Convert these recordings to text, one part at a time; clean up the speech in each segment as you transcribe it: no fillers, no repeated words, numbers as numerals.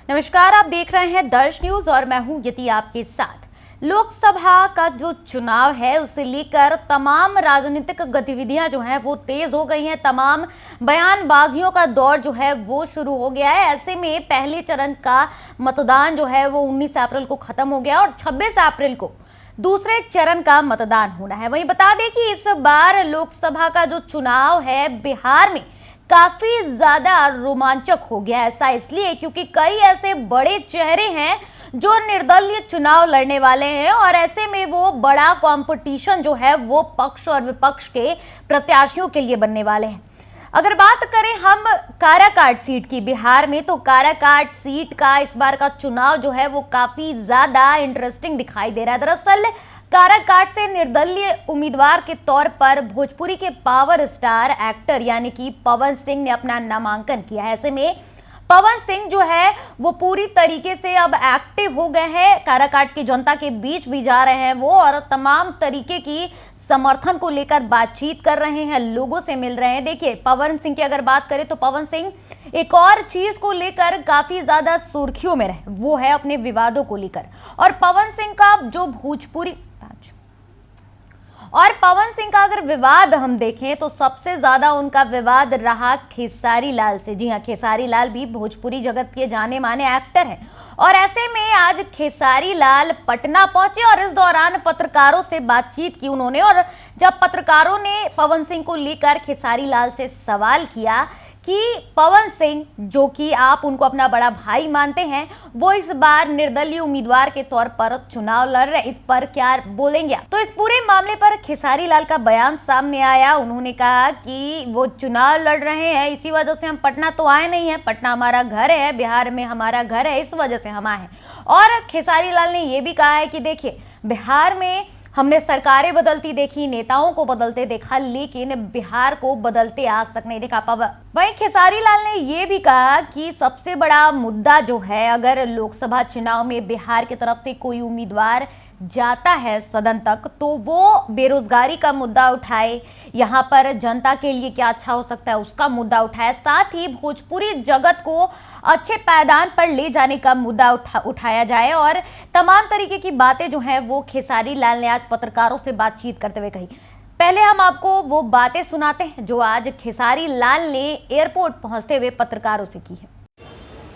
नमस्कार, आप देख रहे हैं दर्श न्यूज और मैं हूं यति आपके साथ। लोकसभा का जो चुनाव है उसे लेकर तमाम राजनीतिक गतिविधियां जो हैं वो तेज हो गई हैं। तमाम बयानबाजियों का दौर जो है वो शुरू हो गया है। ऐसे में पहले चरण का मतदान जो है वो 19 अप्रैल को खत्म हो गया और 26 अप्रैल को दूसरे चरण का मतदान होना है। वहीं बता दें कि इस बार लोकसभा का जो चुनाव है बिहार में काफी ज्यादा रोमांचक हो गया। ऐसा इसलिए क्योंकि कई ऐसे बड़े चेहरे हैं जो निर्दलीय चुनाव लड़ने वाले हैं और ऐसे में वो बड़ा कंपटीशन जो है वो पक्ष और विपक्ष के प्रत्याशियों के लिए बनने वाले हैं। अगर बात करें हम काराकाट सीट की बिहार में, तो काराकाट सीट का इस बार का चुनाव जो है वो काफी ज्यादा इंटरेस्टिंग दिखाई दे रहा है। दरअसल काराकाट से निर्दलीय उम्मीदवार के तौर पर भोजपुरी के पावर स्टार एक्टर यानी कि पवन सिंह ने अपना नामांकन किया है। ऐसे में पवन सिंह जो है वो पूरी तरीके से अब एक्टिव हो गए हैं। काराकाट की जनता के बीच भी जा रहे हैं वो और तमाम तरीके की समर्थन को लेकर बातचीत कर रहे हैं, लोगों से मिल रहे हैं। देखिए, पवन सिंह की अगर बात करें तो पवन सिंह एक और चीज को लेकर काफी ज्यादा सुर्खियों में रहे, वो है अपने विवादों को लेकर। और पवन सिंह का जो भोजपुरी का अगर विवाद हम देखें तो सबसे ज्यादा उनका विवाद रहा खेसारी लाल से। जी हाँ, खेसारी लाल भी भोजपुरी जगत के जाने माने एक्टर हैं और ऐसे में आज खेसारी लाल पटना पहुंचे और इस दौरान पत्रकारों से बातचीत की उन्होंने। और जब पत्रकारों ने पवन सिंह को लेकर खेसारी लाल से सवाल किया कि पवन सिंह, जो कि आप उनको अपना बड़ा भाई मानते हैं, वो इस बार निर्दलीय उम्मीदवार के तौर पर चुनाव लड़ रहे, इस पर क्या बोलेंगे? तो इस पूरे मामले पर खेसारी लाल का बयान सामने आया। उन्होंने कहा कि वो चुनाव लड़ रहे हैं, इसी वजह से हम पटना तो आए नहीं है, पटना हमारा घर है, बिहार में हमारा घर है, इस वजह से हम आए हैं। और खेसारी लाल ने ये भी कहा है कि देखिए, बिहार में हमने सरकारें बदलती देखी, नेताओं को बदलते देखा, लेकिन बिहार को बदलते आज तक नहीं देखा। वहीं खेसारी लाल ने यह भी कहा कि सबसे बड़ा मुद्दा जो है, अगर लोकसभा चुनाव में बिहार की तरफ से कोई उम्मीदवार जाता है सदन तक तो वो बेरोजगारी का मुद्दा उठाए, यहाँ पर जनता के लिए क्या अच्छा हो सकता है उसका मुद्दा उठाए, साथ ही भोजपुरी जगत को अच्छे पायदान पर ले जाने का मुद्दा उठाया जाए। और तमाम तरीके की बातें जो हैं वो खेसारी लाल ने आज पत्रकारों से बातचीत करते हुए कही। पहले हम आपको वो बातें सुनाते हैं जो आज खेसारी लाल ने एयरपोर्ट पहुंचते हुए पत्रकारों से की है।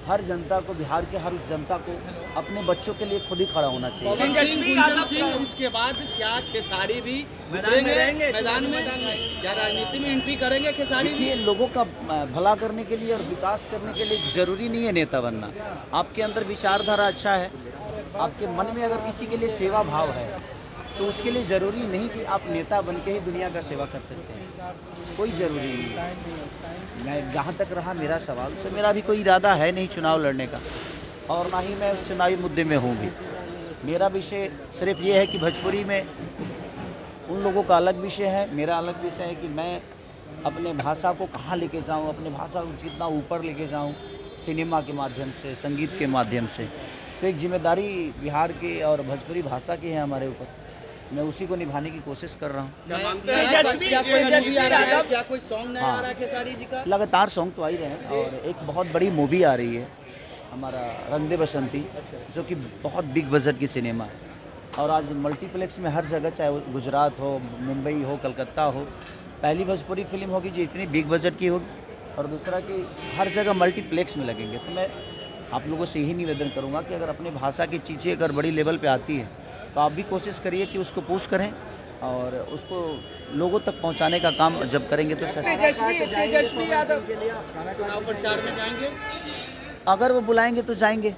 हर जनता को, बिहार के हर उस जनता को अपने बच्चों के लिए खुद ही खड़ा होना चाहिए। उसके बाद क्या खेसारी भी मैदान में क्या राजनीति में एंट्री करेंगे? खेसारी देखिए, लोगों का भला करने के लिए और विकास करने के लिए जरूरी नहीं है नेता बनना। आपके अंदर विचारधारा अच्छा है, आपके मन में अगर किसी के लिए सेवा भाव है तो उसके लिए ज़रूरी नहीं कि आप नेता बन के ही दुनिया का सेवा कर सकते हैं, कोई ज़रूरी नहीं। मैं जहाँ तक रहा मेरा सवाल, तो मेरा भी कोई इरादा है नहीं चुनाव लड़ने का और ना ही मैं उस चुनावी मुद्दे में हूँ भी। मेरा विषय सिर्फ ये है कि भोजपुरी में उन लोगों का अलग विषय है, मेरा अलग विषय है कि मैं अपने भाषा को कहाँ लेके जाऊँ, अपने भाषा को कितना ऊपर लेके जाऊँ, सिनेमा के माध्यम से, संगीत के माध्यम से। तो एक जिम्मेदारी बिहार की और भोजपुरी भाषा की है हमारे ऊपर, मैं उसी को निभाने की कोशिश कर रहा हूँ। क्या कोई सॉन्ग नहीं आ रहा खेसारी जी का? लगातार सॉन्ग तो आ ही रहे हैं और एक बहुत बड़ी मूवी आ रही है हमारा रंग दे बसंती, जो कि बहुत बिग बजट की सिनेमा है और आज मल्टीप्लेक्स में हर जगह, चाहे वो गुजरात हो, मुंबई हो, कलकत्ता हो, पहली भोजपुरी फिल्म होगी जो इतनी बिग बजट की होगी और दूसरा कि हर जगह मल्टीप्लेक्स में लगेंगे। तो मैं आप लोगों से यही निवेदन करूँगा कि अगर अपनी भाषा की चीज़ें अगर बड़ी लेवल पे आती है तो आप भी कोशिश करिए कि उसको पुश करें और उसको लोगों तक पहुंचाने का काम जब करेंगे तो तेजस्वी यादव चुनाव प्रचार में जाएंगे। अगर वो बुलाएंगे तो जाएंगे,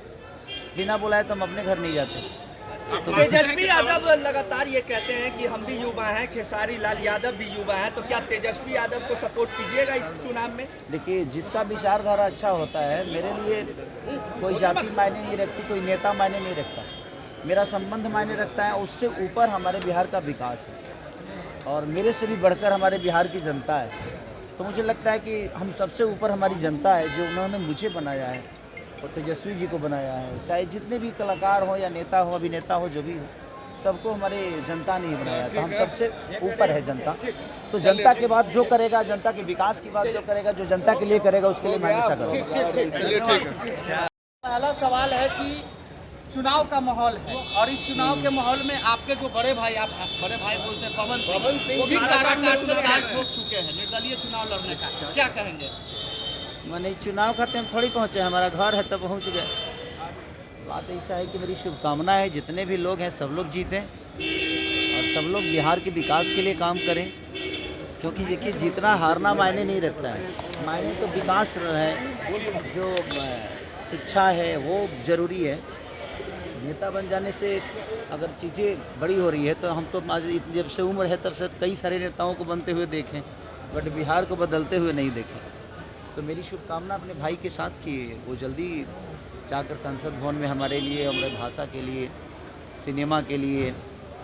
बिना बुलाए तो हम अपने घर नहीं जाते। तो तेजस्वी यादव लगातार ये कहते हैं कि हम भी युवा हैं, खेसारी लाल यादव भी युवा हैं, तो क्या तेजस्वी यादव को सपोर्ट कीजिएगा इस चुनाव में? देखिए, जिसका विचारधारा अच्छा होता है, मेरे लिए कोई जाति मायने नहीं रखती, कोई नेता मायने नहीं रखता, मेरा संबंध मायने रखता है। उससे ऊपर हमारे बिहार का विकास है और मेरे से भी बढ़कर हमारे बिहार की जनता है। तो मुझे लगता है कि हम सबसे ऊपर हमारी जनता है, जो उन्होंने मुझे बनाया है और तेजस्वी जी को बनाया है। चाहे जितने भी कलाकार हो या नेता हो, अभिनेता हो, जो भी हो, सबको हमारे जनता ने ही बनाया। तो हम सबसे ऊपर है जनता। तो जनता के बाद जो करेगा, जनता के विकास की बात जो करेगा, जो जनता के लिए करेगा, उसके लिए मैं हमेशा करूँगा। पहला सवाल है कि चुनाव का माहौल है और इस चुनाव के माहौल में आपके जो बड़े भाई, आप बड़े भाई बोलते हैं पवन सिंह, वो भी काराकाट से कार्ड ठोक चुके हैं निर्दलीय चुनाव लड़ने का, क्या कहेंगे? मैंने चुनाव खाते हम थोड़ी पहुँचे, हमारा घर है तब पहुँच गए। बात ऐसा है कि मेरी शुभकामना है जितने भी लोग हैं सब लोग जीतें और सब लोग बिहार के विकास के लिए काम करें, क्योंकि देखिए जीतना हारना मायने नहीं रखता है, मायने तो विकास है, जो शिक्षा है वो ज़रूरी है। नेता बन जाने से अगर चीज़ें बड़ी हो रही है तो हम तो आज जब से उम्र है तब से कई सारे नेताओं को बनते हुए देखें, बट बिहार को बदलते हुए नहीं देखें। तो मेरी शुभकामना अपने भाई के साथ कि वो जल्दी जाकर संसद भवन में हमारे लिए, हमारे भाषा के लिए, सिनेमा के लिए,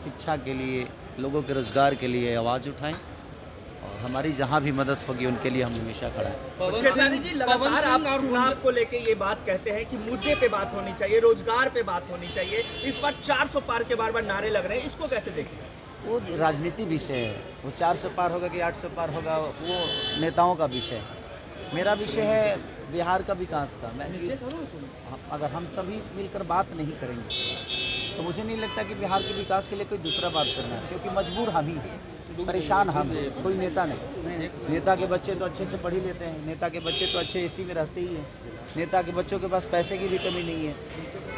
शिक्षा के लिए, लोगों के रोज़गार के लिए आवाज़ उठाएं और हमारी जहां भी मदद होगी उनके लिए हम हमेशा खड़ा हैं। खेसारी जी, लगातार आप चुनाव को लेके ये बात कहते हैं कि मुद्दे पे बात होनी चाहिए, रोजगार पे बात होनी चाहिए। इस बार 400 पार के बार नारे लग रहे हैं, इसको कैसे देखें? वो राजनीति विषय है, वो 400 पार होगा कि 800 पार होगा वो नेताओं का विषय है। मेरा विषय है बिहार का विकास का। अगर हम सभी मिलकर बात नहीं करेंगे तो मुझे नहीं लगता कि बिहार के विकास के लिए कोई दूसरा बात करना है, क्योंकि मजबूर हम ही हैं, परेशान हम हैं, कोई नेता नहीं। नेता के बच्चे तो अच्छे से पढ़ ही लेते हैं, नेता के बच्चे तो अच्छे एसी में रहते ही हैं, नेता के बच्चों के पास पैसे की भी कमी नहीं है,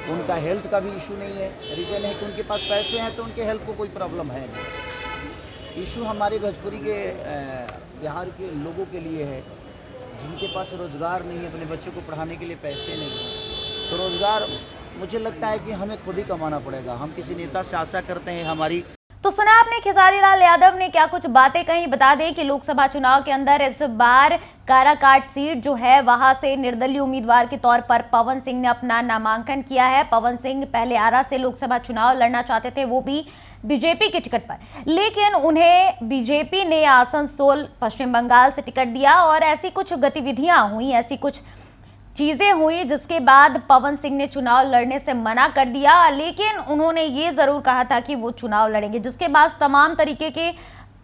उनका हेल्थ का भी इशू नहीं है। रीज़न है कि उनके पास पैसे हैं तो उनके हेल्थ को कोई प्रॉब्लम है नहीं। इशू हमारे भोजपुरी के बिहार के लोगों के लिए है जिनके पास रोज़गार नहीं है, अपने बच्चों को पढ़ाने के लिए पैसे नहीं हैं। तो रोज़गार मुझे लगता है कि हमें खुद ही कमाना पड़ेगा। हम किसी नेता से आशा करते हैं हमारी। तो सुना आपने खेसारी लाल यादव ने क्या कुछ बातें कही। बता दें कि लोकसभा चुनाव के अंदर इस बार काराकाट सीट जो है वहां से निर्दलीय उम्मीदवार के तौर पर पवन सिंह ने अपना नामांकन किया है। पवन सिंह पहले आरा से लोकसभा चुनाव लड़ना चाहते थे, वो भी बीजेपी की टिकट पर, लेकिन उन्हें बीजेपी ने आसनसोल पश्चिम बंगाल से टिकट दिया और ऐसी कुछ गतिविधियां हुई, ऐसी कुछ चीजें हुई जिसके बाद पवन सिंह ने चुनाव लड़ने से मना कर दिया। लेकिन उन्होंने ये जरूर कहा था कि वो चुनाव लड़ेंगे, जिसके बाद तमाम तरीके के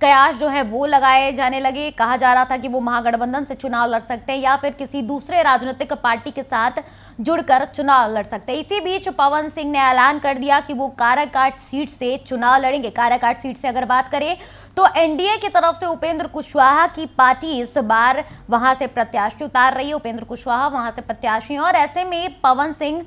कयास जो है वो लगाए जाने लगे। कहा जा रहा था कि वो महागठबंधन से चुनाव लड़ सकते हैं या फिर किसी दूसरे राजनीतिक पार्टी के साथ जुड़कर चुनाव लड़ सकते हैं। इसी बीच पवन सिंह ने ऐलान कर दिया कि वो काराकाट सीट से चुनाव लड़ेंगे। काराकाट सीट से अगर बात करें तो एनडीए की तरफ से उपेंद्र कुशवाहा की पार्टी इस बार वहां से प्रत्याशी उतार रही है। उपेंद्र कुशवाहा वहां से प्रत्याशी, और ऐसे में पवन सिंह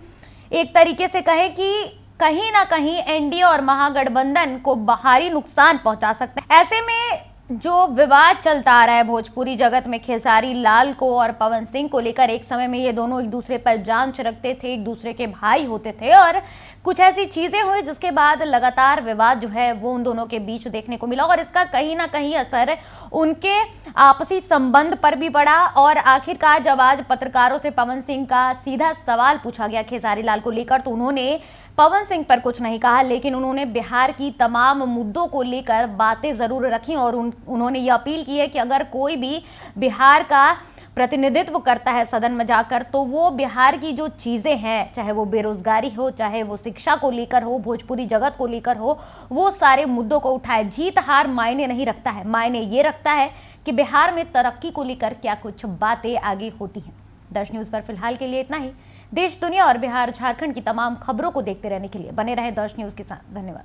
एक तरीके से कहे कि कहीं ना कहीं एनडीए और महागठबंधन को भारी नुकसान पहुंचा सकते हैं। ऐसे में जो विवाद चलता आ रहा है भोजपुरी जगत में खेसारी लाल को और पवन सिंह को लेकर, एक समय में ये दोनों एक दूसरे पर जान छिड़कते थे, एक दूसरे के भाई होते थे, और कुछ ऐसी चीजें हुई जिसके बाद लगातार विवाद जो है वो उन दोनों के बीच देखने को मिला और इसका कहीं ना कहीं असर उनके आपसी संबंध पर भी पड़ा। और आखिरकार जब आज पत्रकारों से पवन सिंह का सीधा सवाल पूछा गया खेसारी लाल को लेकर, तो उन्होंने पवन सिंह पर कुछ नहीं कहा, लेकिन उन्होंने बिहार की तमाम मुद्दों को लेकर बातें जरूर रखी और उन्होंने ये अपील की है कि अगर कोई भी बिहार का प्रतिनिधित्व करता है सदन में जाकर, तो वो बिहार की जो चीज़ें हैं, चाहे वो बेरोजगारी हो, चाहे वो शिक्षा को लेकर हो, भोजपुरी जगत को लेकर हो, वो सारे मुद्दों को उठाए। जीत हार मायने नहीं रखता है, मायने ये रखता है कि बिहार में तरक्की को लेकर क्या कुछ बातें आगे होती हैं। दर्श न्यूज़ पर फिलहाल के लिए इतना ही। देश दुनिया और बिहार झारखंड की तमाम खबरों को देखते रहने के लिए बने रहे दर्श न्यूज़ के साथ। धन्यवाद।